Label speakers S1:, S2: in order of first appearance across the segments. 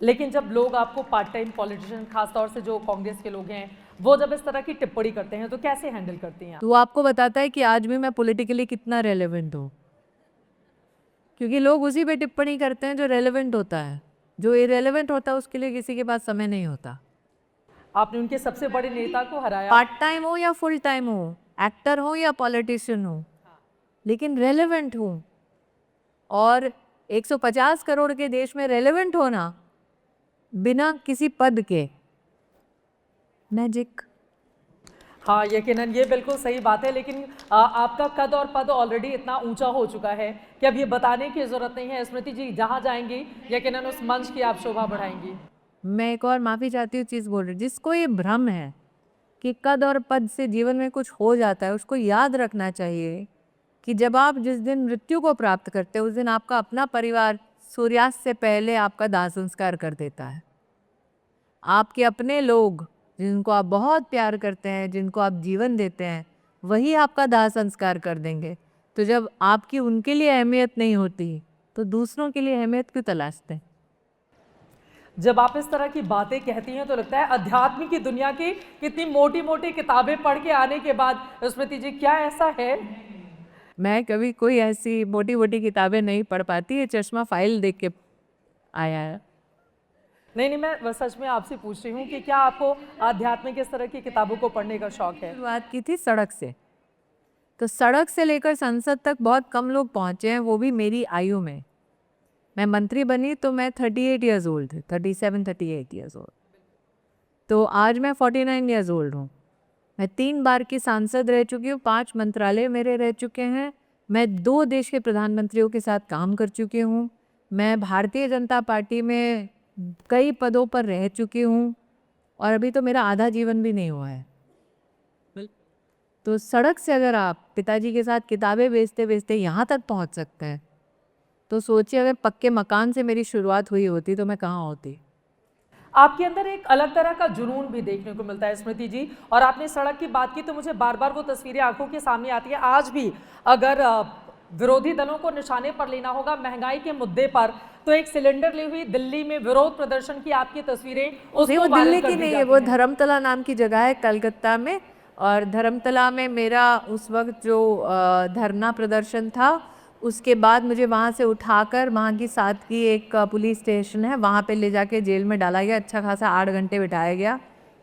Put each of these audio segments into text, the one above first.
S1: लेकिन जब लोग आपको पार्ट टाइम पॉलिटिशियन, खासतौर से जो कांग्रेस के लोग हैं, वो जब इस तरह की टिप्पणी करते हैं तो कैसे हैंडल करती हैं आप?
S2: तो वो आपको बताता है कि आज भी मैं पॉलिटिकली कितना रेलेवेंट हूँ, क्योंकि लोग उसी पे टिप्पणी करते हैं जो रेलेवेंट होता है। जो इरेलेवेंट होता है उसके लिए किसी के पास समय नहीं होता।
S1: आपने उनके सबसे बड़े नेता को हराया।
S2: पार्ट टाइम हो या फुल टाइम हो, एक्टर हो या पॉलिटिशियन हो, लेकिन रेलेवेंट हूँ। और 150 करोड़ के देश में रेलेवेंट होना बिना किसी पद के, मैजिक।
S1: हाँ, यकीनन ये बिल्कुल सही बात है, लेकिन आपका कद और पद ऑलरेडी इतना ऊंचा हो चुका है कि अब ये बताने की जरूरत नहीं है। स्मृति जी जहाँ जाएंगी यकीनन उस मंच की आप शोभा बढ़ाएंगी।
S2: मैं एक और माफ़ी चाहती हूँ चीज़ बोल रही, जिसको ये भ्रम है कि कद और पद से जीवन में कुछ हो जाता है, उसको याद रखना चाहिए कि जब आप जिस दिन मृत्यु को प्राप्त करते हो उस दिन आपका अपना परिवार सूर्यास्त से पहले आपका दाह संस्कार कर देता है। आपके अपने लोग जिनको आप बहुत प्यार करते हैं, जिनको आप जीवन देते हैं, वही आपका दाह संस्कार कर देंगे। तो जब आपकी उनके लिए अहमियत नहीं होती तो दूसरों के लिए अहमियत क्यों तलाशते हैं?
S1: जब आप इस तरह की बातें कहती हैं तो लगता है अध्यात्म की दुनिया की कितनी मोटी मोटी किताबें पढ़ के आने के बाद, स्मृति जी क्या ऐसा है?
S2: मैं कभी कोई ऐसी मोटी मोटी किताबें नहीं पढ़ पाती, ये चश्मा फाइल देख के आया है।
S1: नहीं नहीं, मैं सच में आपसे पूछ रही हूँ कि क्या आपको आध्यात्मिक इस तरह की किताबों को पढ़ने का शौक है?
S2: शुरुआत की थी सड़क से, तो सड़क से लेकर संसद तक बहुत कम लोग पहुंचे हैं, वो भी मेरी आयु में। मैं मंत्री बनी तो मैं 38 ईयर्स ओल्ड थी, 37-38 ईयर्स ओल्ड। तो आज मैं 49 ईयर्स ओल्ड हूँ। मैं 3 बार की सांसद रह चुकी हूँ, 5 मंत्रालय मेरे रह चुके हैं। मैं 2 देश के प्रधानमंत्रियों के साथ काम कर चुकी हूँ। मैं भारतीय जनता पार्टी में कई पदों पर रह चुकी हूँ और अभी तो मेरा आधा जीवन भी नहीं हुआ है। तो सड़क से अगर आप पिताजी के साथ किताबें बेचते बेचते यहाँ तक पहुँच सकते हैं, तो सोचिए अगर पक्के मकान से मेरी शुरुआत हुई होती तो मैं कहाँ होती।
S1: आपके अंदर एक अलग तरह का जुनून भी देखने को मिलता है स्मृति जी। और आपने सड़क की बात की तो मुझे बार बार वो तस्वीरें आंखों के सामने आती है। आज भी अगर विरोधी दलों को निशाने पर लेना होगा महंगाई के मुद्दे पर, तो एक सिलेंडर ली हुई दिल्ली में विरोध प्रदर्शन की आपकी तस्वीरें
S2: नहीं,
S1: उसको
S2: वो
S1: वायरल
S2: दिल्ली
S1: कर
S2: की
S1: दी
S2: नहीं है,
S1: जाती
S2: वो
S1: हैं।
S2: धर्मतला नाम की जगह है कलकत्ता में। और धर्मतला में मेरा उस वक्त जो धरना प्रदर्शन था, उसके बाद मुझे वहाँ से उठाकर वहाँ की साथ की एक पुलिस स्टेशन है, वहाँ पे ले जाके जेल में डाला गया। अच्छा खासा 8 घंटे बिठाया गया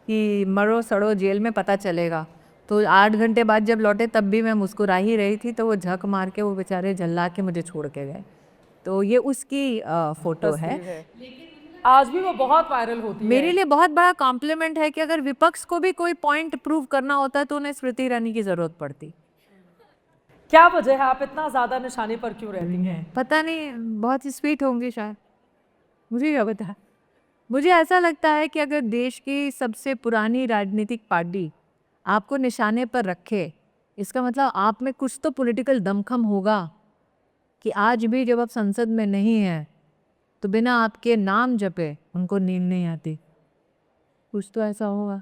S2: कि मरो सड़ो जेल में पता चलेगा। तो 8 घंटे बाद जब लौटे तब भी मैं मुस्कुरा ही रही थी, तो वो झक मार के वो बेचारे झल्ला के मुझे छोड़ के गए। तो ये उसकी फ़ोटो है।
S1: तस्वीर है, आज भी वो बहुत वायरल होती है।
S2: मेरे लिए बहुत बड़ा कॉम्प्लीमेंट है कि अगर विपक्ष को भी कोई पॉइंट प्रूव करना होता है तो उन्हें स्मृति ईरानी की जरूरत पड़ती।
S1: क्या वजह है, आप इतना ज्यादा निशाने पर क्यों रहती हैं?
S2: पता नहीं, बहुत ही स्वीट होंगी शायद, मुझे क्या पता। मुझे ऐसा लगता है कि अगर देश की सबसे पुरानी राजनीतिक पार्टी आपको निशाने पर रखे, इसका मतलब आप में कुछ तो पॉलिटिकल दमखम होगा कि आज भी जब आप संसद में नहीं हैं तो बिना आपके नाम जपे उनको नींद नहीं आती। कुछ तो ऐसा होगा।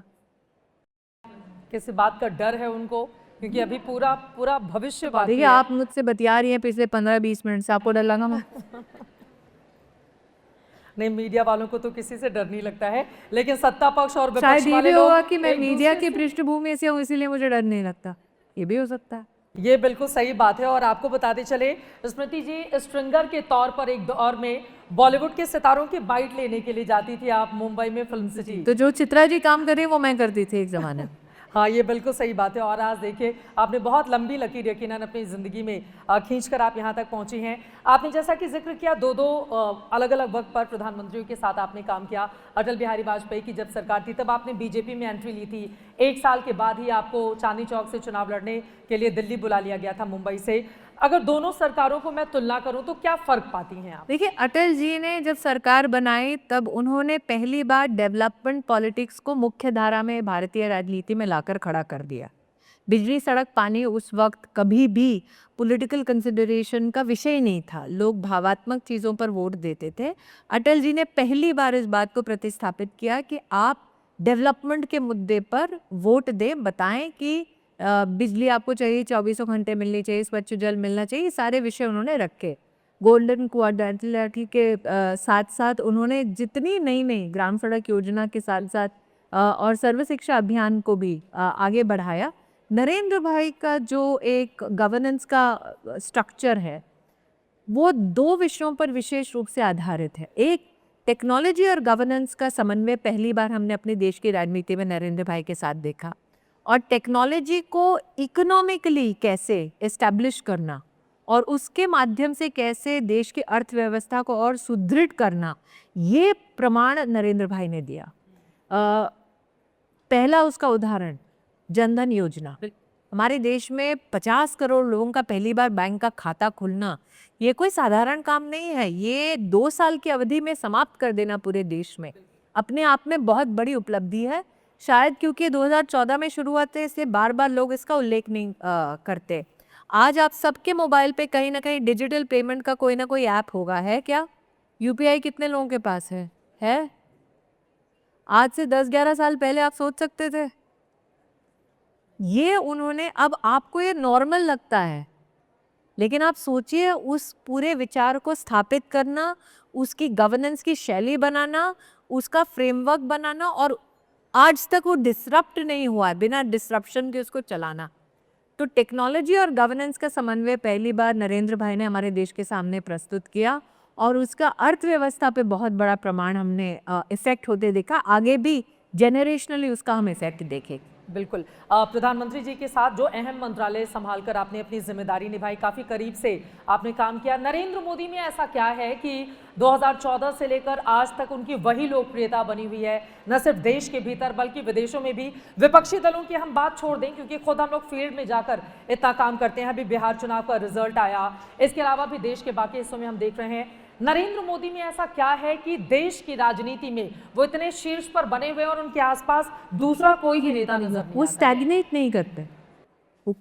S1: किसी बात का डर है उनको, क्योंकि अभी पूरा पूरा भविष्य बाकी
S2: देखिए,
S1: है।
S2: आप मुझसे बतिया रही हैं पिछले 15-20 मिनट से, आपको डर लगा? मैं
S1: नहीं, मीडिया वालों को तो किसी से डर नहीं लगता है, लेकिन सत्ता पक्ष और विपक्ष
S2: शायद ये
S1: वाले
S2: भी होगा
S1: लोग
S2: कि मैं
S1: एक
S2: मीडिया
S1: दूसरे
S2: की
S1: से।
S2: पृष्ठभूमि से हूँ इसीलिए मुझे डर नहीं लगता, ये भी हो सकता है।
S1: ये बिल्कुल सही बात है। और आपको बताते चले स्मृति जी, स्ट्रिंगर के तौर पर एक दौर में बॉलीवुड के सितारों की बाइट लेने के लिए जाती थी आप मुंबई में फिल्म सिटी।
S2: तो जो चित्रा जी काम कर रही है वो मैं करती थी एक ज़माने में।
S1: हाँ, ये बिल्कुल सही बात है। और आज देखिए आपने बहुत लंबी लकीर यकीनन अपनी ज़िंदगी में खींचकर आप यहाँ तक पहुँची हैं। आपने जैसा कि जिक्र किया, दो अलग अलग वक्त पर प्रधानमंत्रियों के साथ आपने काम किया। अटल बिहारी वाजपेयी की जब सरकार थी तब आपने बीजेपी में एंट्री ली थी। 1 साल के बाद ही आपको चांदनी चौक से चुनाव लड़ने के लिए दिल्ली बुला लिया गया था मुंबई से। अगर दोनों सरकारों को मैं तुलना करूं तो क्या फ़र्क पाती हैं आप?
S2: देखिए, अटल जी ने जब सरकार बनाई तब उन्होंने पहली बार डेवलपमेंट पॉलिटिक्स को मुख्य धारा में भारतीय राजनीति में लाकर खड़ा कर दिया। बिजली, सड़क, पानी उस वक्त कभी भी पॉलिटिकल कंसिडरेशन का विषय नहीं था, लोग भावात्मक चीज़ों पर वोट देते थे। अटल जी ने पहली बार इस बात को प्रतिस्थापित किया कि आप डेवलपमेंट के मुद्दे पर वोट दें, बताएं कि बिजली आपको चाहिए, 24 घंटे मिलनी चाहिए, स्वच्छ जल मिलना चाहिए, ये सारे विषय उन्होंने रखे। गोल्डन क्वाड्रिलेटरल के साथ साथ उन्होंने जितनी नई नई ग्राम सड़क योजना के साथ साथ और सर्व शिक्षा अभियान को भी आगे बढ़ाया। नरेंद्र भाई का जो एक गवर्नेंस का स्ट्रक्चर है वो दो विषयों पर विशेष रूप से आधारित है। एक, टेक्नोलॉजी और गवर्नेंस का समन्वय पहली बार हमने अपने देश की राजनीति में नरेंद्र भाई के साथ देखा, और टेक्नोलॉजी को इकोनॉमिकली कैसे एस्टैब्लिश करना और उसके माध्यम से कैसे देश की अर्थव्यवस्था को और सुदृढ़ करना, ये प्रमाण नरेंद्र भाई ने दिया। पहला उसका उदाहरण जनधन योजना। हमारे देश में 50 करोड़ लोगों का पहली बार बैंक का खाता खुलना, ये कोई साधारण काम नहीं है। ये 2 साल की अवधि में समाप्त कर देना पूरे देश में अपने आप में बहुत बड़ी उपलब्धि है। शायद क्योंकि 2014 में शुरू हुआ था, इसलिए बार बार लोग इसका उल्लेख नहीं करते। आज आप सबके मोबाइल पे कहीं ना कहीं डिजिटल पेमेंट का कोई ना कोई ऐप होगा, है क्या? यूपीआई कितने लोगों के पास है? आज से 10-11 साल पहले आप सोच सकते थे? ये उन्होंने, अब आपको ये नॉर्मल लगता है, लेकिन आप सोचिए उस पूरे विचार को स्थापित करना, उसकी गवर्नेंस की शैली बनाना, उसका फ्रेमवर्क बनाना, और आज तक वो डिसरप्ट नहीं हुआ है, बिना डिसरप्शन के उसको चलाना। तो टेक्नोलॉजी और गवर्नेंस का समन्वय पहली बार नरेंद्र भाई ने हमारे देश के सामने प्रस्तुत किया, और उसका अर्थव्यवस्था पे बहुत बड़ा प्रमाण हमने इफेक्ट होते देखा। आगे भी जेनरेशनली उसका हम इफेक्ट देखेंगे।
S1: बिल्कुल। प्रधानमंत्री जी के साथ जो अहम मंत्रालय संभालकर आपने अपनी जिम्मेदारी निभाई, काफी करीब से आपने काम किया। नरेंद्र मोदी में ऐसा क्या है कि 2014 से लेकर आज तक उनकी वही लोकप्रियता बनी हुई है, न सिर्फ देश के भीतर बल्कि विदेशों में भी? विपक्षी दलों की हम बात छोड़ दें, क्योंकि खुद हम लोग फील्ड में जाकर इतना काम करते हैं। अभी बिहार चुनाव का रिजल्ट आया, इसके अलावा भी देश के बाकी हिस्सों में हम देख रहे हैं। नरेंद्र मोदी में ऐसा क्या है कि देश की राजनीति में वो इतने शीर्ष पर बने हुए और उनके आसपास दूसरा कोई भी नेता नजर नहीं
S2: वो
S1: आता?
S2: स्टैग्नेट नहीं करते, वो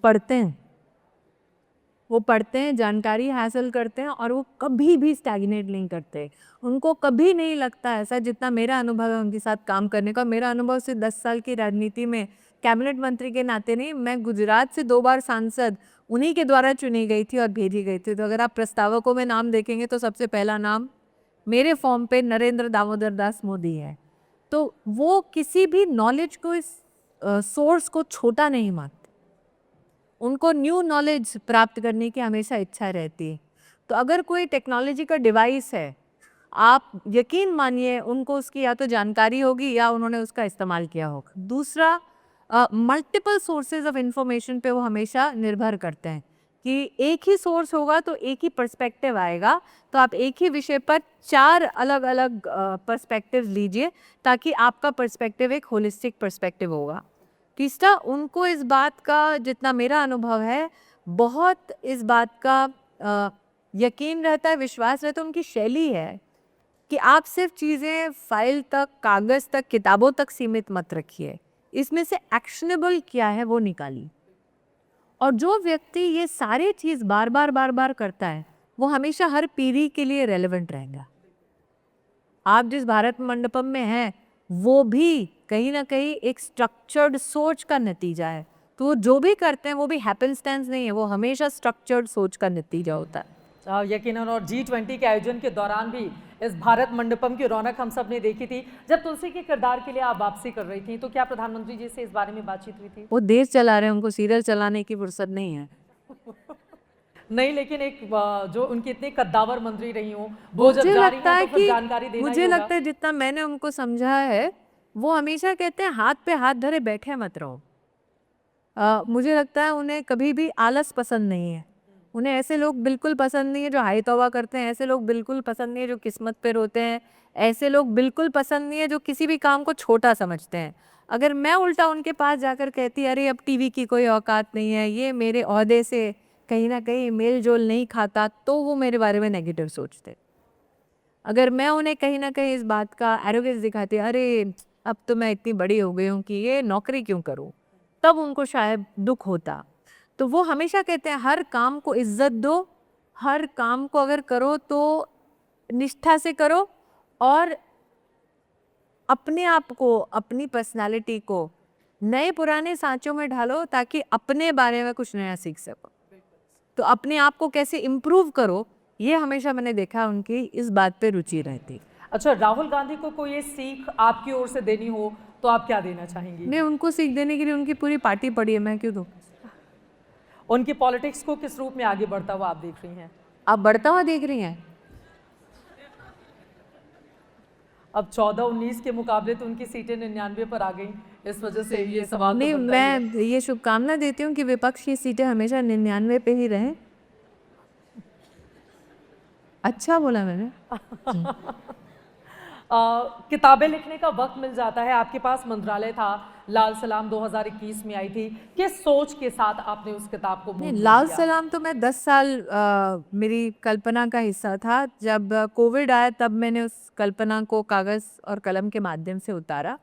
S2: पढ़ते हैं, जानकारी हासिल करते हैं, और वो कभी भी स्टैग्नेट नहीं करते। उनको कभी नहीं लगता ऐसा, जितना मेरा अनुभव है उनके साथ काम करने का। मेरा अनुभव सिर्फ 10 साल की राजनीति में कैबिनेट मंत्री के नाते नहीं, मैं गुजरात से 2 बार सांसद उन्हीं के द्वारा चुनी गई थी और भेजी गई थी। तो अगर आप प्रस्तावकों में नाम देखेंगे तो सबसे पहला नाम मेरे फॉर्म पे नरेंद्र दामोदर दास मोदी है। तो वो किसी भी नॉलेज को, इस सोर्स को छोटा नहीं मानते। उनको न्यू नॉलेज प्राप्त करने की हमेशा इच्छा रहती है। तो अगर कोई टेक्नोलॉजी का डिवाइस है, आप यकीन मानिए उनको उसकी या तो जानकारी होगी या उन्होंने उसका इस्तेमाल किया होगा। दूसरा, मल्टीपल सोर्सेज ऑफ इंफॉर्मेशन पे वो हमेशा निर्भर करते हैं कि एक ही सोर्स होगा तो एक ही पर्सपेक्टिव आएगा। तो आप एक ही विषय पर 4 अलग अलग पर्सपेक्टिव लीजिए, ताकि आपका पर्सपेक्टिव एक होलिस्टिक पर्सपेक्टिव होगा। तीसरा, उनको इस बात का, जितना मेरा अनुभव है, बहुत इस बात का यकीन रहता है, विश्वास रहता है, उनकी शैली है कि आप सिर्फ चीज़ें फाइल तक, कागज़ तक, किताबों तक सीमित मत रखिए, इसमें से एक्शनेबल क्या है वो निकालिए। और जो व्यक्ति ये सारी चीज़ बार बार करता है, वो हमेशा हर पीढ़ी के लिए रेलेवेंट रहेगा। आप जिस भारत मंडपम में हैं, वो भी कहीं ना कहीं एक स्ट्रक्चर्ड सोच का नतीजा है। तो वो जो भी करते हैं वो भी हैपेंस्टेंस नहीं है, वो हमेशा स्ट्रक्चर्ड सोच का नतीजा होता है।
S1: यकीनन। और G20 के आयोजन के दौरान भी इस भारत मंडपम की रौनक हम सब ने देखी थी। जब तुलसी के किरदार के लिए आप वापसी कर रही थी, तो क्या प्रधानमंत्री जी से इस बारे में बातचीत हुई थी?
S2: वो देश चला रहे हैं, उनको सीरियल चलाने की फुर्सत नहीं है।
S1: नहीं, लेकिन एक जो उनकी इतनी कद्दावर मंत्री रही हूँ, वो जब जा रही हैं तो फिर जानकारी देना ही
S2: मुझे
S1: होगा।
S2: लगता है जितना मैंने उनको समझा है, वो हमेशा कहते हैं हाथ पे हाथ धरे बैठे मत रहो। मुझे लगता है उन्हें कभी भी आलस पसंद नहीं है। उन्हें ऐसे लोग बिल्कुल पसंद नहीं है जो हाई तौबा करते हैं, ऐसे लोग बिल्कुल पसंद नहीं है जो किस्मत पे रोते हैं, ऐसे लोग बिल्कुल पसंद नहीं है जो किसी भी काम को छोटा समझते हैं। अगर मैं उल्टा उनके पास जाकर कहती अरे अब टीवी की कोई औकात नहीं है, ये मेरे ओहदे से कहीं ना कहीं मेल जोल नहीं खाता, तो वो मेरे बारे में नेगेटिव सोचते। अगर मैं उन्हें कहीं ना कहीं इस बात का एरोगेंस दिखाती, अरे अब तो मैं इतनी बड़ी हो गई हूँ कि ये नौकरी क्यों करूँ, तब उनको शायद दुख होता। तो वो हमेशा कहते हैं हर काम को इज्जत दो, हर काम को अगर करो तो निष्ठा से करो, और अपने आप को, अपनी पर्सनालिटी को नए पुराने सांचों में ढालो, ताकि अपने बारे में कुछ नया सीख सको। तो अपने आप को कैसे इम्प्रूव करो, ये हमेशा मैंने देखा उनकी इस बात पे रुचि रहती।
S1: अच्छा, राहुल गांधी को कोई ये सीख आपकी ओर से देनी हो तो आप क्या देना चाहेंगी?
S2: मैं उनको सीख देने के लिए उनकी पूरी पार्टी पड़ी है, मैं क्यों दूँ?
S1: उनकी पॉलिटिक्स को किस रूप में आगे बढ़ता हुआ आप देख रही हैं?
S2: आप बढ़ता हुआ देख रही हैं?
S1: अब 14-19 के मुकाबले तो उनकी सीटें 99 पर आ गई, इस वजह से ये सवाल तो
S2: नहीं,
S1: बनता ही है।
S2: मैं ये शुभकामना देती हूँ कि विपक्ष की सीटें हमेशा 99 पे ही रहें। अच्छा बोला मैंने।
S1: किताबें लिखने का वक्त मिल जाता है, आपके पास मंत्रालय था, लाल सलाम 2021 में आई थी, किस सोच के साथ आपने उस किताब को
S2: नहीं,
S1: मुंतखब
S2: लाल
S1: किया?
S2: सलाम तो मैं 10 साल मेरी कल्पना का हिस्सा था। जब कोविड आया तब मैंने उस कल्पना को कागज़ और कलम के माध्यम से उतारा।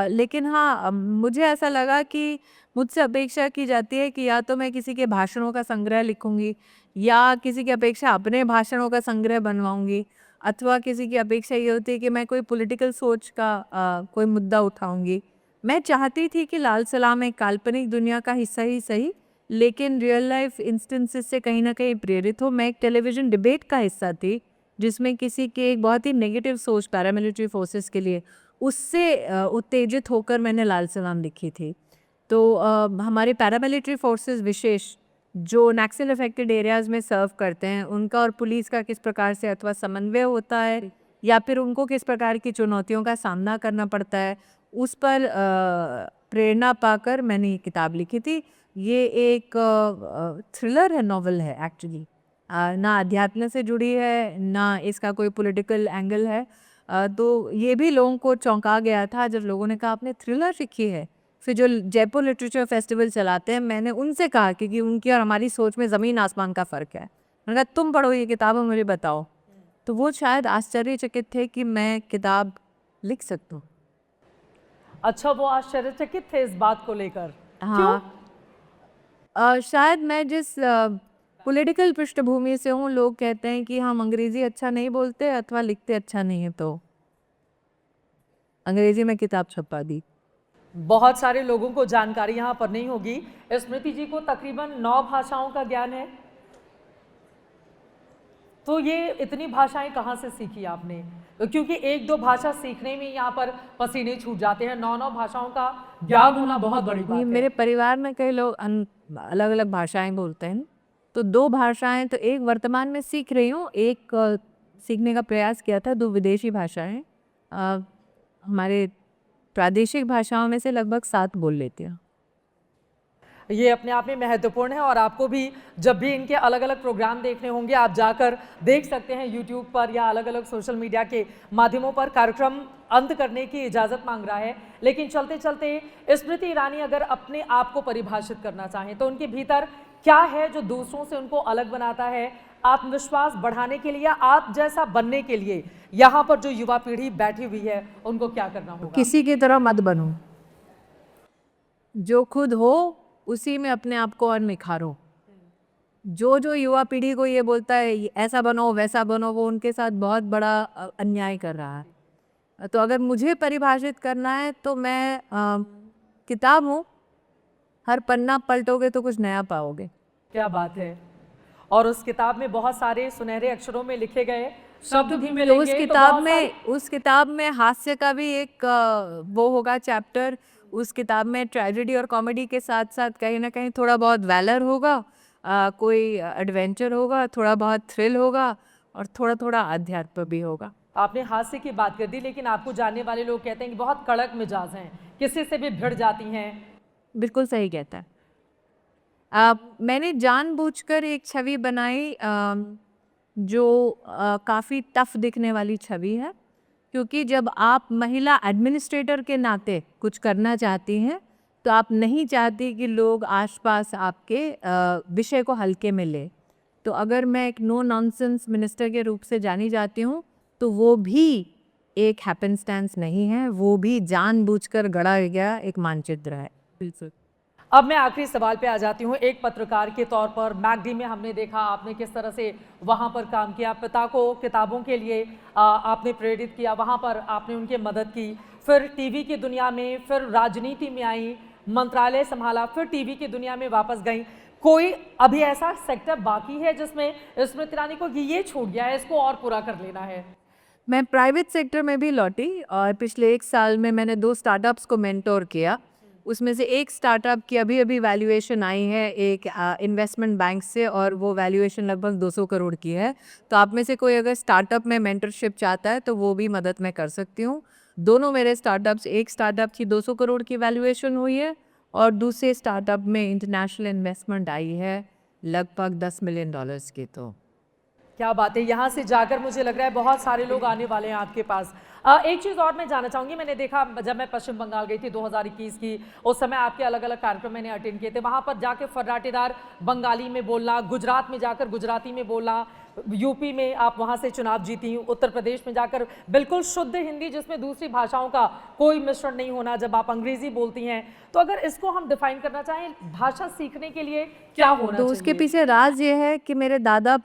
S2: लेकिन हाँ, मुझे ऐसा लगा कि मुझसे अपेक्षा की जाती है कि या तो मैं किसी के भाषणों का संग्रह लिखूंगी, या किसी की अपेक्षा अपने भाषणों का संग्रह बनवाऊंगी, अथवा किसी की अपेक्षा ये होती है कि मैं कोई पॉलिटिकल सोच का कोई मुद्दा उठाऊंगी। मैं चाहती थी कि लाल सलाम एक काल्पनिक दुनिया का हिस्सा ही सही, लेकिन रियल लाइफ इंस्टेंसेस से कहीं ना कहीं प्रेरित हो। मैं एक टेलीविज़न डिबेट का हिस्सा थी जिसमें किसी के एक बहुत ही नेगेटिव सोच पैरामिलिट्री फोर्सेस के लिए, उससे उत्तेजित होकर मैंने लाल सलाम लिखी थी। तो हमारे पैरामिलिट्री फोर्सेस विशेष जो नक्सल अफेक्टेड एरियाज़ में सर्व करते हैं, उनका और पुलिस का किस प्रकार से अथवा समन्वय होता है, या फिर उनको किस प्रकार की चुनौतियों का सामना करना पड़ता है, उस पर प्रेरणा पाकर मैंने ये किताब लिखी थी। ये एक थ्रिलर है, नॉवल है एक्चुअली। ना अध्यात्म से जुड़ी है, ना इसका कोई पॉलिटिकल एंगल है। तो ये भी लोगों को चौंका गया था जब लोगों ने कहा आपने थ्रिलर लिखी है। फिर जो जयपुर लिटरेचर फेस्टिवल चलाते हैं, मैंने उनसे कहा क्योंकि उनकी और हमारी सोच में ज़मीन आसमान का फ़र्क है, मैंने कहा तुम पढ़ो ये किताब और मुझे बताओ। तो वो शायद आश्चर्यचकित थे कि मैं किताब लिख सकता हूँ।
S1: अच्छा, वो आश्चर्यचकित थे इस बात को लेकर, क्यों?
S2: हाँ, शायद मैं जिस पॉलिटिकल पृष्ठभूमि से हूँ, लोग कहते हैं कि हम अंग्रेज़ी अच्छा नहीं बोलते अथवा लिखते अच्छा नहीं है, तो अंग्रेज़ी में किताब छपवा दी।
S1: बहुत सारे लोगों को जानकारी यहाँ पर नहीं होगी, स्मृति जी को तकरीबन 9 भाषाओं का ज्ञान है। तो ये इतनी भाषाएं कहाँ से सीखी आपने? क्योंकि 1-2 भाषा सीखने में यहाँ पर पसीने छूट जाते हैं, 9-9 भाषां का ज्ञान होना बहुत बड़ी बात है।
S2: मेरे परिवार में कई लोग अलग अलग भाषाएं बोलते हैं, तो 2 भाषाएं तो एक वर्तमान में सीख रही हूँ, एक सीखने का प्रयास किया था। 2 विदेशी भाषाएं हमारे प्रादेशिक भाषाओं में से लगभग 7 बोल लेती हूँ।
S1: ये अपने आप में महत्वपूर्ण है और आपको भी जब भी इनके अलग अलग प्रोग्राम देखने होंगे, आप जाकर देख सकते हैं यूट्यूब पर या अलग अलग सोशल मीडिया के माध्यमों पर। कार्यक्रम अंत करने की इजाज़त मांग रहा है, लेकिन चलते चलते स्मृति ईरानी अगर अपने आप को परिभाषित करना चाहें तो उनके भीतर क्या है जो दूसरों से उनको अलग बनाता है? आत्मविश्वास बढ़ाने के लिए, आप जैसा बनने के लिए यहाँ पर जो युवा पीढ़ी बैठी हुई है उनको क्या करना होगा?
S2: किसी की तरह मत बनो, जो खुद हो उसी में अपने आप को और निखारो। जो युवा पीढ़ी को ये बोलता है ऐसा बनो वैसा बनो, वो उनके साथ बहुत बड़ा अन्याय कर रहा है। तो अगर मुझे परिभाषित करना है तो मैं किताब हूँ, हर पन्ना पलटोगे तो कुछ नया पाओगे।
S1: क्या बात है। और उस किताब में बहुत सारे सुनहरे अक्षरों में लिखे गए शब्द भी मिलेंगे।
S2: तो उस किताब में हास्य का भी एक वो होगा चैप्टर। उस किताब में ट्रेजेडी और कॉमेडी के साथ साथ कहीं ना कहीं थोड़ा बहुत वैलर होगा, कोई एडवेंचर होगा, थोड़ा बहुत थ्रिल होगा और थोड़ा थोड़ा अध्यात्म भी होगा।
S1: आपने हास्य की बात कर दी, लेकिन आपको जानने वाले लोग कहते हैं कि बहुत कड़क मिजाज हैं, किसी से भी भिड़ जाती हैं।
S2: बिल्कुल सही कहता है। मैंने जानबूझकर एक छवि बनाई जो काफ़ी टफ दिखने वाली छवि है, क्योंकि जब आप महिला एडमिनिस्ट्रेटर के नाते कुछ करना चाहती हैं तो आप नहीं चाहती कि लोग आसपास आपके विषय को हल्के में ले। तो अगर मैं एक नो नॉनसेंस मिनिस्टर के रूप से जानी जाती हूँ तो वो भी एक हैपेंस्टेंस नहीं है, वो भी जानबूझकर गढ़ा गया एक मानचित्र है। बिल्कुल।
S1: अब मैं आखिरी सवाल पे आ जाती हूँ। एक पत्रकार के तौर पर मैगडी में हमने देखा आपने किस तरह से वहाँ पर काम किया, पिता को किताबों के लिए आपने प्रेरित किया, वहाँ पर आपने उनकी मदद की, फिर टीवी की दुनिया में, फिर राजनीति में आई, मंत्रालय संभाला, फिर टीवी की दुनिया में वापस गई। कोई अभी ऐसा सेक्टर बाकी है जिसमें स्मृति ईरानी को ये छूट गया है, इसको और पूरा कर लेना है?
S2: मैं प्राइवेट सेक्टर में भी लौटी और पिछले 1 साल में मैंने 2 स्टार्टअप्स को मेंटोर किया। उसमें से एक स्टार्टअप की अभी अभी वैल्यूएशन आई है एक इन्वेस्टमेंट बैंक से, और वो वैल्यूएशन लगभग 200 करोड़ की है। तो आप में से कोई अगर स्टार्टअप में मेंटरशिप चाहता है तो वो भी मदद मैं कर सकती हूँ। दोनों मेरे स्टार्टअप्स, एक स्टार्टअप की 200 करोड़ की वैल्यूएशन हुई है और दूसरे स्टार्टअप में इंटरनेशनल इन्वेस्टमेंट आई है लगभग $10 मिलियन की। तो
S1: क्या बात है, यहाँ से जाकर मुझे लग रहा है बहुत सारे लोग आने वाले हैं आपके पास। एक चीज़ और मैं जानना चाहूँगी, मैंने देखा जब मैं पश्चिम बंगाल गई थी 2021 की, उस समय आपके अलग अलग कार्यक्रम मैंने अटेंड किए थे। वहाँ पर जाके फर्राटेदार बंगाली में बोलना, गुजरात में जाकर गुजराती में बोलना, यूपी में आप वहाँ से चुनाव जीती, उत्तर प्रदेश में जाकर बिल्कुल शुद्ध हिंदी जिसमें दूसरी भाषाओं का कोई मिश्रण नहीं होना, जब आप अंग्रेजी बोलती हैं। तो अगर इसको हम डिफाइन करना चाहें, भाषा सीखने के लिए क्या होना
S2: तो
S1: चाहिए?
S2: उसके पीछे राज ये है कि मेरे दादा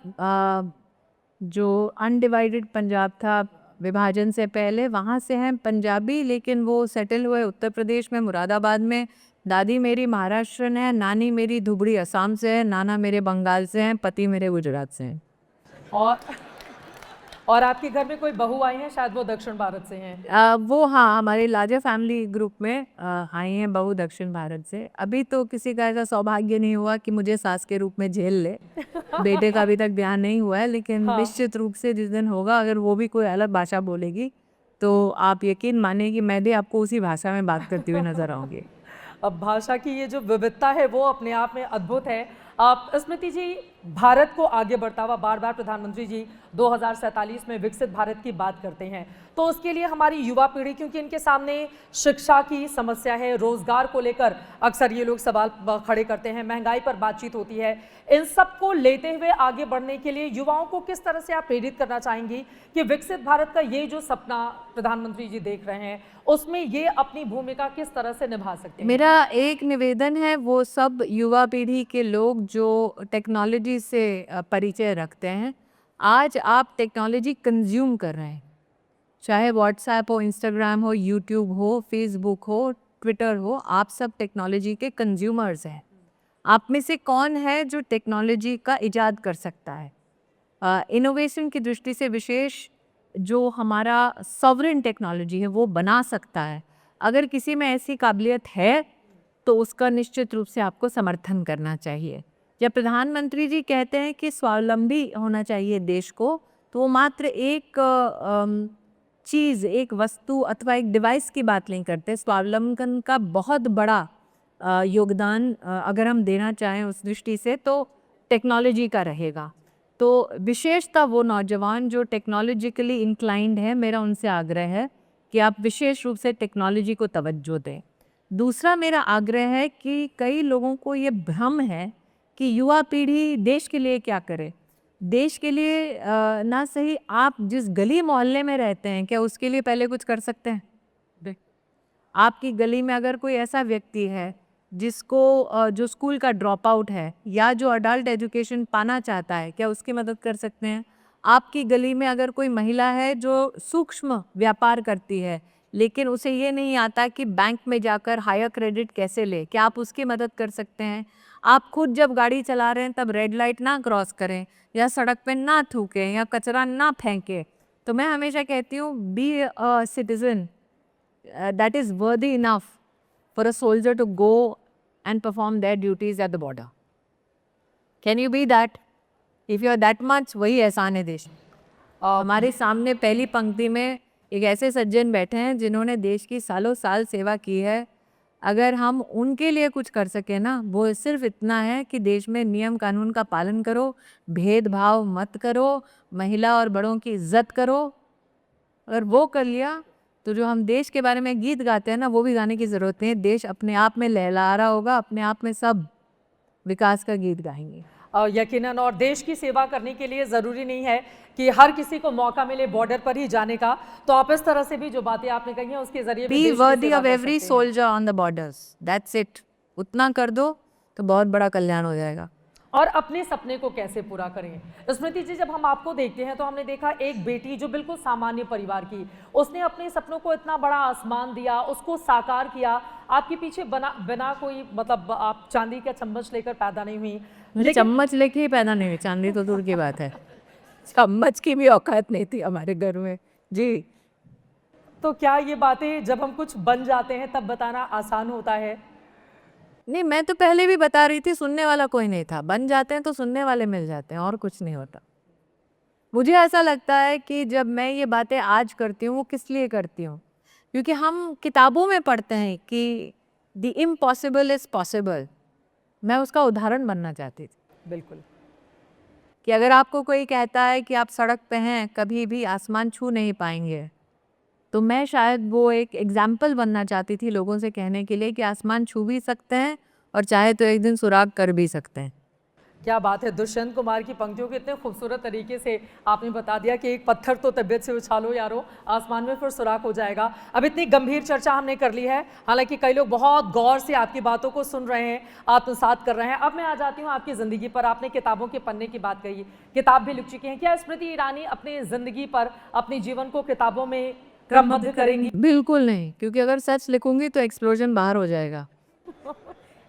S2: जो अनडिवाइडेड पंजाब था विभाजन से पहले, वहाँ से हैं पंजाबी, लेकिन वो सेटल हुए उत्तर प्रदेश में मुरादाबाद में। दादी मेरी महाराष्ट्रन है, नानी मेरी धुबड़ी असम से है, नाना मेरे बंगाल से हैं, पति मेरे गुजरात से हैं।
S1: और आपके घर में कोई बहू आई है, शायद वो दक्षिण भारत से हैं?
S2: वो हाँ, हमारे लार्जर फैमिली ग्रुप में आई हैं बहू दक्षिण भारत से। अभी तो किसी का ऐसा सौभाग्य नहीं हुआ कि मुझे सास के रूप में झेल ले। बेटे का अभी तक ब्याह नहीं हुआ है, लेकिन
S1: हाँ।
S2: निश्चित रूप से जिस दिन होगा, अगर वो भी कोई अलग भाषा बोलेगी तो आप यकीन मानिए कि मैं भी आपको उसी भाषा में बात करती हुई नजर आऊंगी।
S1: अब भाषा की ये जो विविधता है वो अपने आप में अद्भुत है। आप स्मृति जी, भारत को आगे बढ़ता हुआ बार बार प्रधानमंत्री जी 2047 में विकसित भारत की बात करते हैं, तो उसके लिए हमारी युवा पीढ़ी, क्योंकि इनके सामने शिक्षा की समस्या है, रोजगार को लेकर अक्सर ये लोग सवाल खड़े करते हैं, महंगाई पर बातचीत होती है, इन सब को लेते हुए आगे बढ़ने के लिए युवाओं को किस तरह से आप प्रेरित करना चाहेंगी कि विकसित भारत का ये जो सपना प्रधानमंत्री जी देख रहे हैं उसमें ये अपनी भूमिका किस तरह से निभा सकते हैं?
S2: मेरा एक निवेदन है, वो सब युवा पीढ़ी के लोग जो टेक्नोलॉजी से परिचय रखते हैं, आज आप टेक्नोलॉजी कंज्यूम कर रहे हैं, चाहे व्हाट्सएप हो, इंस्टाग्राम हो, यूट्यूब हो, फेसबुक हो, ट्विटर हो, आप सब टेक्नोलॉजी के कंज्यूमर्स हैं। आप में से कौन है जो टेक्नोलॉजी का इजाद कर सकता है? इनोवेशन की दृष्टि से विशेष जो हमारा सॉवरेन टेक्नोलॉजी है वो बना सकता है। अगर किसी में ऐसी काबिलियत है तो उसका निश्चित रूप से आपको समर्थन करना चाहिए। जब प्रधानमंत्री जी कहते हैं कि स्वावलंबी होना चाहिए देश को, तो वो मात्र एक चीज़, एक वस्तु अथवा एक डिवाइस की बात नहीं करते। स्वावलंबन का बहुत बड़ा योगदान अगर हम देना चाहें उस दृष्टि से तो टेक्नोलॉजी का रहेगा। तो विशेषता वो नौजवान जो टेक्नोलॉजिकली इंक्लाइंड है, मेरा उनसे आग्रह है कि आप विशेष रूप से टेक्नोलॉजी को तवज्जो दें। दूसरा मेरा आग्रह है कि कई लोगों को ये भ्रम है कि युवा पीढ़ी देश के लिए क्या करे। देश के लिए ना सही, आप जिस गली मोहल्ले में रहते हैं क्या उसके लिए पहले कुछ कर सकते हैं? आपकी गली में अगर कोई ऐसा व्यक्ति है जिसको जो स्कूल का ड्रॉप आउट है या जो अडल्ट एजुकेशन पाना चाहता है, क्या उसकी मदद कर सकते हैं? आपकी गली में अगर कोई महिला है जो सूक्ष्म व्यापार करती है लेकिन उसे ये नहीं आता कि बैंक में जाकर हायर क्रेडिट कैसे ले, क्या आप उसकी मदद कर सकते हैं? आप खुद जब गाड़ी चला रहे हैं तब रेड लाइट ना क्रॉस करें, या सड़क पे ना थूकें, या कचरा ना फेंकें। तो मैं हमेशा कहती हूँ, be a citizen that is worthy enough for a soldier to go and perform their duties at the border. Can you be that? If you are that much, वही एहसान है देश में। हमारे सामने पहली पंक्ति में एक ऐसे सज्जन बैठे हैं जिन्होंने देश की सालों साल सेवा की है। अगर हम उनके लिए कुछ कर सके ना, वो सिर्फ इतना है कि देश में नियम कानून का पालन करो, भेदभाव मत करो, महिला और बड़ों की इज्जत करो। अगर वो कर लिया तो जो हम देश के बारे में गीत गाते हैं ना, वो भी गाने की ज़रूरत नहीं है। देश अपने आप में लहला रहा होगा, अपने आप में सब विकास का गीत गाएंगे।
S1: यकीनन, और देश की सेवा करने के लिए ज़रूरी नहीं है कि हर किसी को मौका मिले बॉर्डर पर ही जाने का। तो आप इस तरह से भी जो बातें आपने कही हैं उसके जरिए
S2: be worthy of every soldier on the borders, that's it. उतना कर दो तो बहुत बड़ा कल्याण हो जाएगा।
S1: और अपने सपने को कैसे पूरा करें। स्मृति जी, जब हम आपको देखते हैं तो हमने देखा एक बेटी जो बिल्कुल सामान्य परिवार की, उसने अपने सपनों को इतना बड़ा आसमान दिया, उसको साकार किया। आपके पीछे बिना कोई मतलब आप चांदी का चम्मच लेकर पैदा नहीं हुई,
S2: मुझे
S1: लेकिन
S2: चम्मच लेके ही पैदा नहीं हुई, चांदी तो दूर की बात है। चम्मच की भी औकात नहीं थी हमारे घर में जी।
S1: तो क्या ये बातें जब हम कुछ बन जाते हैं तब बताना आसान होता है?
S2: नहीं, मैं तो पहले भी बता रही थी, सुनने वाला कोई नहीं था। बन जाते हैं तो सुनने वाले मिल जाते हैं, और कुछ नहीं होता। मुझे ऐसा लगता है कि जब मैं ये बातें आज करती हूँ, वो किस लिए करती हूँ? क्योंकि हम किताबों में पढ़ते हैं कि द इम्पॉसिबल इज पॉसिबल। मैं उसका उदाहरण बनना चाहती थी
S1: बिल्कुल।
S2: कि अगर आपको कोई कहता है कि आप सड़क पे हैं, कभी भी आसमान छू नहीं पाएंगे, तो मैं शायद वो एक एग्जाम्पल बनना चाहती थी लोगों से कहने के लिए कि आसमान छू भी सकते हैं और चाहे तो एक दिन सुराग कर भी सकते हैं।
S1: क्या बात है, दुष्यंत कुमार की पंक्तियों के इतने खूबसूरत तरीके से आपने बता दिया कि एक पत्थर तो तबीयत से उछालो यारो, आसमान में फिर सुराग हो जाएगा। अब इतनी गंभीर चर्चा हमने कर ली है, हालांकि कई लोग बहुत गौर से आपकी बातों को सुन रहे हैं, आत्मसात कर रहे हैं। अब मैं आ जाती हूँ आपकी ज़िंदगी पर। आपने किताबों के पन्ने की बात कही, किताब भी लिख चुकी हैं। क्या स्मृति ईरानी अपनी ज़िंदगी पर, अपने जीवन को किताबों में क्रमबद्ध करेंगी?
S2: बिल्कुल नहीं, क्योंकि अगर सच लिखूंगी तो एक्सप्लोजन बाहर हो जाएगा।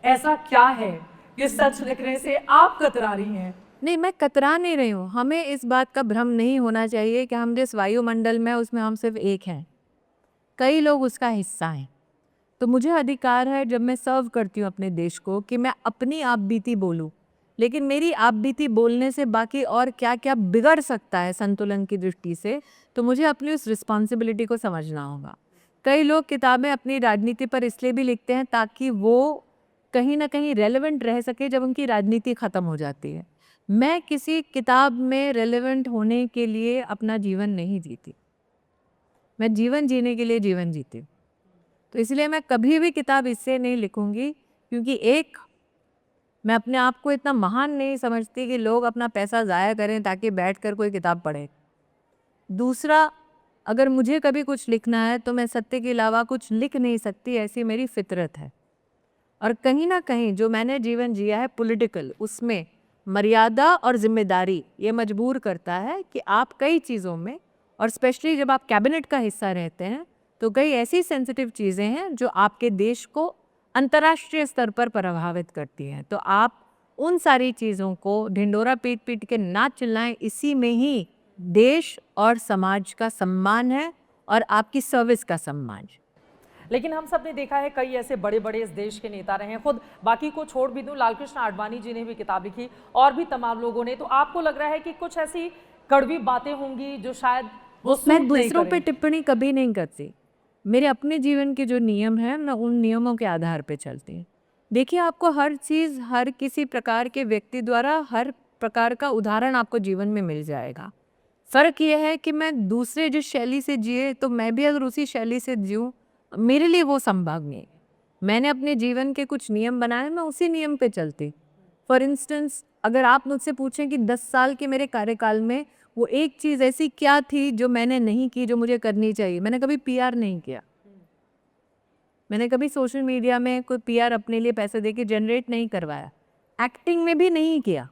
S1: ऐसा क्या है कि सच लिखने से आप कतरा रही हैं?
S2: नहीं, मैं कतरा नहीं रही हूँ। हमें इस बात का भ्रम नहीं होना चाहिए कि हम जिस वायुमंडल में उसमें हम सिर्फ एक हैं, कई लोग उसका हिस्सा हैं। तो मुझे अधिकार है जब मैं सर्व करती हूँ अपने देश को कि मैं अपनी आप बीती बोलूँ, लेकिन मेरी आप बीती बोलने से बाकी और क्या क्या बिगड़ सकता है संतुलन की दृष्टि से, तो मुझे अपनी उस रिस्पॉन्सिबिलिटी को समझना होगा। कई लोग किताबें अपनी राजनीति पर इसलिए भी लिखते हैं ताकि वो कहीं ना कहीं रेलेवेंट रह सके जब उनकी राजनीति ख़त्म हो जाती है। मैं किसी किताब में रेलेवेंट होने के लिए अपना जीवन नहीं जीती, मैं जीवन जीने के लिए जीवन जीती हूँ। तो इसलिए मैं कभी भी किताब इससे नहीं लिखूंगी, क्योंकि एक, मैं अपने आप को इतना महान नहीं समझती कि लोग अपना पैसा ज़ाया करें ताकि बैठकर कोई किताब पढ़े। दूसरा, अगर मुझे कभी कुछ लिखना है तो मैं सत्य के अलावा कुछ लिख नहीं सकती, ऐसी मेरी फितरत है। और कहीं ना कहीं जो मैंने जीवन जिया है पॉलिटिकल, उसमें मर्यादा और जिम्मेदारी ये मजबूर करता है कि आप कई चीज़ों में, और स्पेशली जब आप कैबिनेट का हिस्सा रहते हैं, तो कई ऐसी सेंसिटिव चीज़ें हैं जो आपके देश को अंतर्राष्ट्रीय स्तर पर प्रभावित करती हैं। तो आप उन सारी चीज़ों को ढिंडोरा पीट पीट के ना चिल्लाएं, इसी में ही देश और समाज का सम्मान है और आपकी सर्विस का सम्मान।
S1: लेकिन हम सब ने देखा है कई ऐसे बड़े बड़े इस देश के नेता रहे हैं, खुद बाकी को छोड़ भी दूं, लालकृष्ण आडवाणी जी ने भी किताब लिखी और भी तमाम लोगों ने। तो आपको लग रहा है कि कुछ ऐसी कड़वी बातें होंगी जो शायद वो सूट
S2: मैं
S1: नहीं
S2: दूसरों पे
S1: करें?
S2: टिप्पणी कभी नहीं करती। मेरे अपने जीवन के जो नियम हैं, मैं उन नियमों के आधार पे चलती हूँ। देखिए, आपको हर चीज़, हर किसी प्रकार के व्यक्ति द्वारा हर प्रकार का उदाहरण आपको जीवन में मिल जाएगा। फ़र्क ये है कि मैं दूसरे जिस शैली से जिए, तो मैं भी अगर उसी शैली से जीऊँ, मेरे लिए वो संभव नहीं है। मैंने अपने जीवन के कुछ नियम बनाए, मैं उसी नियम पे चलती। फॉर इंस्टेंस, अगर आप मुझसे पूछें कि 10 साल के मेरे कार्यकाल में वो एक चीज़ ऐसी क्या थी जो मैंने नहीं की, जो मुझे करनी चाहिए? मैंने कभी पीआर नहीं किया। मैंने कभी सोशल मीडिया में कोई पीआर अपने लिए पैसे दे के जनरेट नहीं करवाया। एक्टिंग में भी नहीं किया।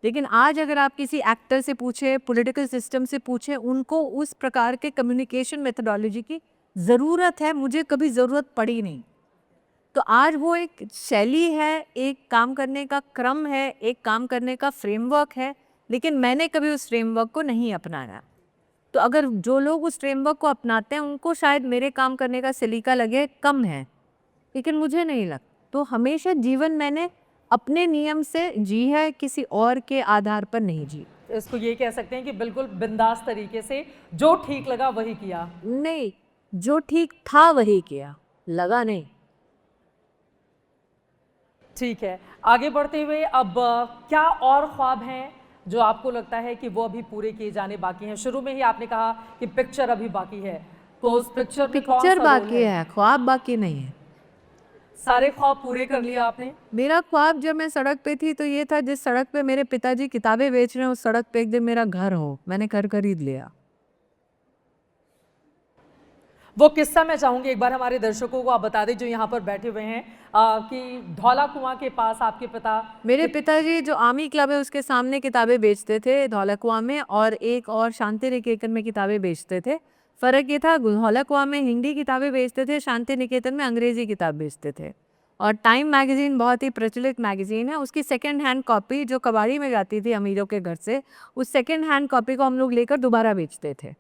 S2: लेकिन आज अगर आप किसी एक्टर से पूछे, पॉलिटिकल सिस्टम से पूछे, उनको उस प्रकार के कम्युनिकेशन मेथोडोलॉजी की ज़रूरत है, मुझे कभी ज़रूरत पड़ी नहीं। तो आज वो एक शैली है, एक काम करने का क्रम है, एक काम करने का फ्रेमवर्क है, लेकिन मैंने कभी उस फ्रेमवर्क को नहीं अपनाया। तो अगर जो लोग उस फ्रेमवर्क को अपनाते हैं, उनको शायद मेरे काम करने का सलीका लगे कम है, लेकिन मुझे नहीं लगता। तो हमेशा जीवन मैंने अपने नियम से जी है, किसी और के आधार पर नहीं जी।
S1: इसको ये कह सकते हैं कि बिल्कुल बिंदास तरीके से जो ठीक लगा वही किया।
S2: नहीं, जो ठीक था वही किया, लगा नहीं।
S1: ठीक है, आगे बढ़ते हुए अब क्या और ख्वाब हैं जो आपको लगता है कि वो अभी पूरे किए जाने बाकी हैं? शुरू में ही आपने कहा कि पिक्चर अभी बाकी है, तो उस पिक्चर में कौन
S2: पिक्चर
S1: सा रोल
S2: बाकी
S1: है?
S2: है, ख्वाब बाकी नहीं है।
S1: सारे ख्वाब पूरे कर लिए आपने?
S2: मेरा ख्वाब जब मैं सड़क पे थी तो ये था, जिस सड़क पे मेरे पिताजी किताबें बेच रहे हैं, उस सड़क पे एक दिन मेरा घर हो। मैंने घर खरीद लिया।
S1: वो किस्सा मैं चाहूंगी एक बार हमारे दर्शकों को आप बता दें जो यहाँ पर बैठे हुए हैं कि धौला कुआं के पास आपके पिता
S2: मेरे पिताजी जो आर्मी क्लब है उसके सामने किताबें बेचते थे धौला कुआं में, और एक और शांति निकेतन में किताबें बेचते थे। फ़र्क ये था धौला कुआं में हिंदी किताबें बेचते थे, शांति निकेतन में अंग्रेज़ी किताब बेचते थे। और टाइम मैगज़ीन बहुत ही प्रचलित मैगज़ीन है, उसकी सेकंड हैंड कॉपी जो कबाड़ी में जाती थी अमीरों के घर से, उस सेकंड हैंड कॉपी को हम लोग लेकर दोबारा बेचते थे।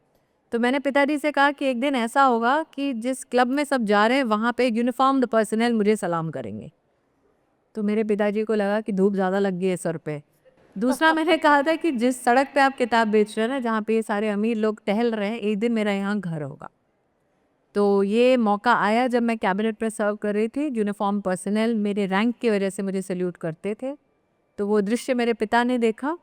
S2: तो मैंने पिताजी से कहा कि एक दिन ऐसा होगा कि जिस क्लब में सब जा रहे हैं वहाँ पे यूनिफॉर्म्ड पर्सनल मुझे सलाम करेंगे। तो मेरे पिताजी को लगा कि धूप ज़्यादा लग गई है सर पे। दूसरा मैंने कहा था कि जिस सड़क पे आप किताब बेच रहे हैं ना, जहाँ पे ये सारे अमीर लोग टहल रहे हैं, एक दिन मेरा यहाँ घर होगा। तो ये मौका आया जब मैं कैबिनेट में सर्व कर रही थी। यूनिफॉर्म पर्सनल मेरे रैंक की वजह से मुझे सैल्यूट करते थे। तो वो दृश्य मेरे पिता ने देखा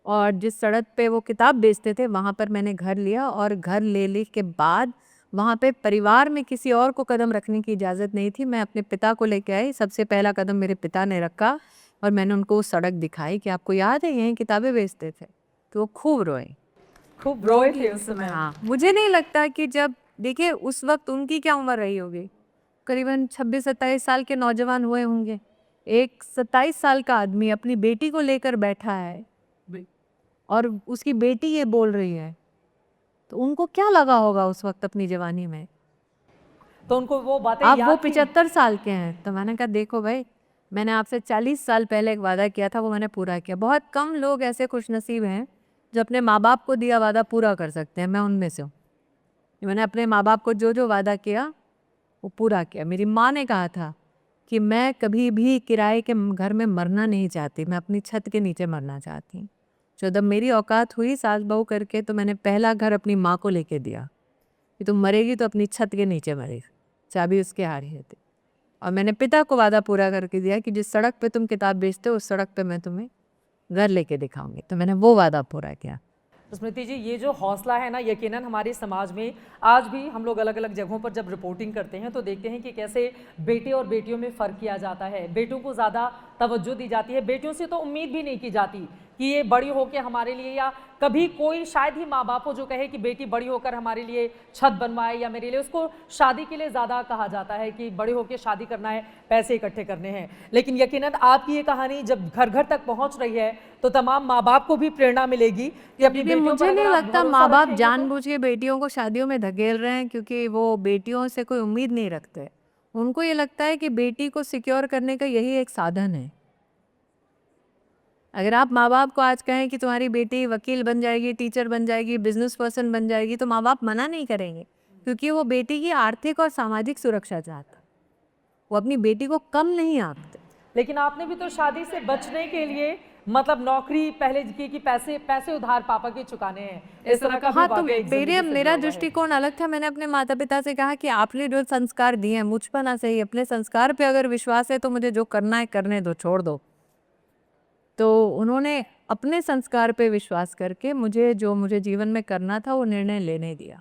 S2: और जिस सड़क पे वो किताब बेचते थे वहाँ पर मैंने घर लिया, और घर ले के बाद वहाँ पे परिवार में किसी और को कदम रखने की इजाज़त नहीं थी। मैं अपने पिता को लेके आई, सबसे पहला कदम मेरे पिता ने रखा और मैंने उनको वो सड़क दिखाई कि आपको याद है यहीं किताबें बेचते थे। तो वो खूब रोए
S1: थे उस समय।
S2: हाँ, मुझे नहीं लगता कि जब देखिए उस वक्त उनकी क्या उम्र रही होगी, करीबन 26-27 साल के नौजवान हुए होंगे। एक 27 साल का आदमी अपनी बेटी को लेकर बैठा है और उसकी बेटी ये बोल रही है, तो उनको क्या लगा होगा उस वक्त अपनी जवानी में।
S1: तो उनको वो बातें
S2: अब
S1: याद
S2: वो
S1: थी?
S2: 75 साल के हैं। तो मैंने कहा देखो भाई, मैंने आपसे 40 साल पहले एक वादा किया था, वो मैंने पूरा किया। बहुत कम लोग ऐसे खुशनसीब हैं जो अपने माँ बाप को दिया वादा पूरा कर सकते हैं, मैं उनमें से हूँ। मैंने अपने माँ बाप को जो जो वादा किया वो पूरा किया। मेरी माँ ने कहा था कि मैं कभी भी किराए के घर में मरना नहीं चाहती, मैं अपनी छत के नीचे मरना चाहती हूँ। जब मेरी औकात हुई सास बहू करके, तो मैंने पहला घर अपनी माँ को लेके दिया कि तुम मरेगी तो अपनी छत के नीचे मरेगी, चाबी उसके हाथ ही थी। और मैंने पिता को वादा पूरा करके दिया कि जिस सड़क पे तुम किताब बेचते हो उस सड़क पे मैं तुम्हें घर लेके दिखाऊंगी। तो मैंने वो वादा पूरा किया।
S1: स्मृति जी, ये जो हौसला है ना, यकीनन हमारे समाज में आज भी हम लोग अलग अलग जगहों पर जब रिपोर्टिंग करते हैं तो देखते हैं कि कैसे बेटे और बेटियों में फ़र्क किया जाता है। बेटों को ज़्यादा तवज्जो दी जाती है, बेटियों से तो उम्मीद भी नहीं की जाती कि ये बड़ी होकर हमारे लिए, या कभी कोई शायद ही माँ बाप हो जो कहे कि बेटी बड़ी होकर हमारे लिए छत बनवाए या मेरे लिए। उसको शादी के लिए ज़्यादा कहा जाता है कि बड़े होकर शादी करना है, पैसे इकट्ठे करने हैं। लेकिन यकीनन आपकी ये कहानी जब घर घर तक पहुँच रही है तो तमाम माँ बाप को भी प्रेरणा मिलेगी कि अपनी बेटियों पर
S2: मुझे
S1: अगर
S2: नहीं
S1: आप
S2: लगता
S1: भरोसा
S2: माँ बाप
S1: रखेंगे तो-
S2: जानबूझ के बेटियों को शादियों में धकेल रहे हैं क्योंकि वो बेटियों से कोई उम्मीद नहीं रखते। उनको ये लगता है कि बेटी को सिक्योर करने का यही एक साधन है। अगर आप माँ बाप को आज कहें कि तुम्हारी बेटी वकील बन जाएगी, टीचर बन जाएगी, बिजनेस पर्सन बन जाएगी, तो माँ बाप मना नहीं करेंगे, क्योंकि वो बेटी की आर्थिक और सामाजिक सुरक्षा चाहता। वो अपनी बेटी को कम नहीं आंकते।
S1: लेकिन आपने भी तो शादी से बचने के लिए मतलब नौकरी पहले की कि पैसे उधार पापा के चुकाने हैं, इस तरह का भी
S2: हाँ, तो
S1: वाकया एक जिंदगी से
S2: मेरा
S1: जुड़ा हुआ है।
S2: दृष्टिकोण अलग था। मैंने अपने माता पिता से कहा कि आपने जो संस्कार दिए हैं मुझपना से ही, अपने संस्कार पे अगर विश्वास है तो मुझे जो करना है करने दो, छोड़ दो। तो उन्होंने अपने संस्कार पे विश्वास करके मुझे जीवन में करना था वो निर्णय लेने दिया।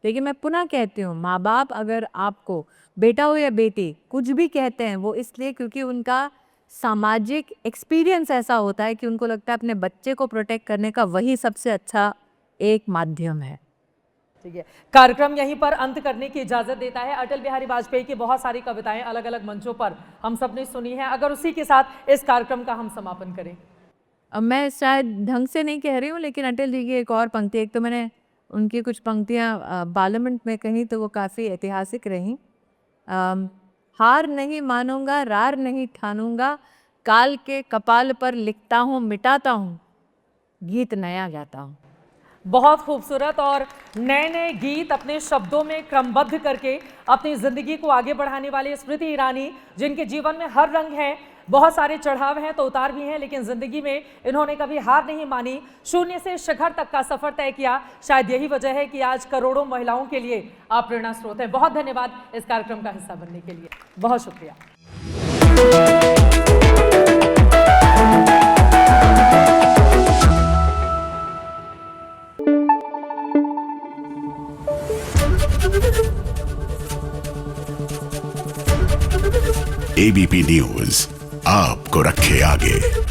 S2: लेकिन मैं पुनः कहती हूँ, माँ बाप अगर आपको बेटा हो या बेटी कुछ भी कहते हैं वो इसलिए क्योंकि उनका सामाजिक एक्सपीरियंस ऐसा होता है कि उनको लगता है अपने बच्चे को प्रोटेक्ट करने का वही सबसे अच्छा एक माध्यम है।
S1: ठीक है, कार्यक्रम यहीं पर अंत करने की इजाजत देता है। अटल बिहारी वाजपेयी की बहुत सारी कविताएं अलग अलग मंचों पर हम सब ने सुनी है। अगर उसी के साथ इस कार्यक्रम का हम समापन करें।
S2: अब मैं शायद ढंग से नहीं कह रही हूँ, लेकिन अटल जी की एक और पंक्ति, एक तो मैंने उनकी कुछ पंक्तियाँ पार्लियामेंट में कही तो वो काफ़ी ऐतिहासिक रहीं। हार नहीं मानूंगा, रार नहीं ठानूंगा, काल के कपाल पर लिखता हूँ, मिटाता हूँ, गीत नया गाता हूँ।
S1: बहुत खूबसूरत और नए नए गीत अपने शब्दों में क्रमबद्ध करके अपनी जिंदगी को आगे बढ़ाने वाली स्मृति ईरानी, जिनके जीवन में हर रंग है, बहुत सारे चढ़ाव हैं तो उतार भी हैं, लेकिन जिंदगी में इन्होंने कभी हार नहीं मानी, शून्य से शिखर तक का सफर तय किया। शायद यही वजह है कि आज करोड़ों महिलाओं के लिए आप प्रेरणा स्रोत हैं। बहुत धन्यवाद इस कार्यक्रम का हिस्सा बनने के लिए, बहुत शुक्रिया।
S3: एबीपी न्यूज आपको रखे आगे।